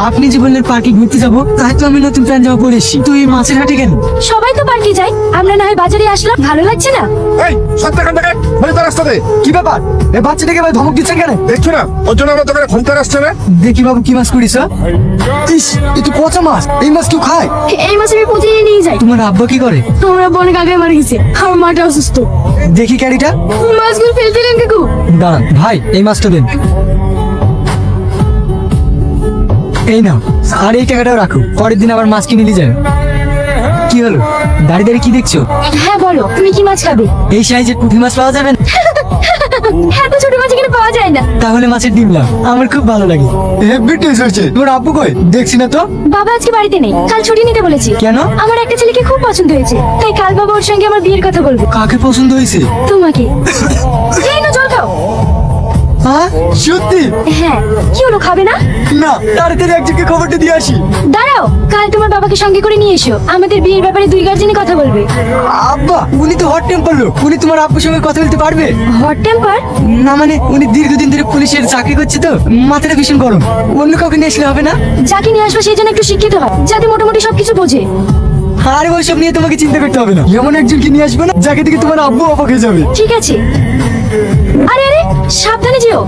আপনি যে বললেন পার্কে ঘুরতে যাবো, তাই তো আমি নতুন প্যান্ট জামা পরে এসেছি। তুই মাছের হাটে কেন? সবাই তো পার্কে যায়, আমরা না হয় বাজারে আসলাম। ভালো লাগছে না? এই সত্যি কান থেকে বলে তো রাস্তাতে কি ব্যাপার? এই বাচ্চাটাকে ভাই ধমক দিচ্ছেন কেন? দেখছো না ওর জন্য আমার দোকানে ঘুমতে আসছে না। দেখি বাবু কি মাছ করিস? ইস, এ তো পচা মাছ। এই মাছ কেউ খায়? এই মাছ আমি প্রতিদিন নিয়ে যাই। তোমার আব্বা কি করে? তোমরা অনেক আগে মারা গেছে, আমার মাটা অসুস্থ। দেখি ক্যারিটা। মাছগুলো ফেলতে দেন কাকু। দাঁড়ান ভাই, এই মাছটা দিন। এই নাও, আর এই টাকাটাও রাখো, পরের দিন আবার মাছ কিনে নিয়ে যাবে। কি হলো, দাঁড়িয়ে দাঁড়িয়ে কি দেখছো? হ্যাঁ বলো, তুমি কি মাছ খাবে? এই সাইজের পুঁটি মাছ পাওয়া যাবে না? এত ছোট মাছ এখানে পাওয়া যায় না। তাহলে মাছের ডিম নাও, আমার খুব ভালো লাগে। হেভি টেস্ট হয়েছে। তোমার আব্বু কই? দেখছি না তো। বাবা আজকে বাড়িতে নেই, কাল ছুটি নিতে বলেছি। কেন? আমার একটা ছেলেকে খুব পছন্দ হয়েছে, তাই কাল বাবা ওর সঙ্গে আমার বিয়ের কথা বলবো। কাকে পছন্দ হয়েছে? তোমাকে। এই না, জল খাও। হ্যাঁ সত্যি? হ্যাঁ, কি হলো, খাবে না? না, তাড়াতাড়ি একজনকে খবরটা দিয়ে আসি। দাঁড়াও, কাল তোমার বাবাকে সঙ্গে করে নিয়ে এসো, আমাদের বিয়ের ব্যাপারে দুই গার্জেনই কথা বলবে। আব্বা, উনি তো হট টেম্পার লোক, উনি তোমার আব্বুর সঙ্গে কথা বলতে পারবে? Hot temper? না মানে, উনি দীর্ঘদিন ধরে পুলিশের চাকরি করছে তো, মাথাটা ভীষণ গরম। অন্য কাউকে নিয়ে আসলে হবে না? যাকে নিয়ে আসবে সেই জন্য একটু শিক্ষিত হয়, যাতে মোটামুটি সবকিছু বোঝে। আর ওইসব নিয়ে তোমাকে চিন্তা করতে হবে না। এমন একজনকে নিয়ে আসবে না যাকে দেখে তোমার আব্বু অবাক হয়ে যাবে। ঠিক আছে। আরে আরে, সাবধানে যেও।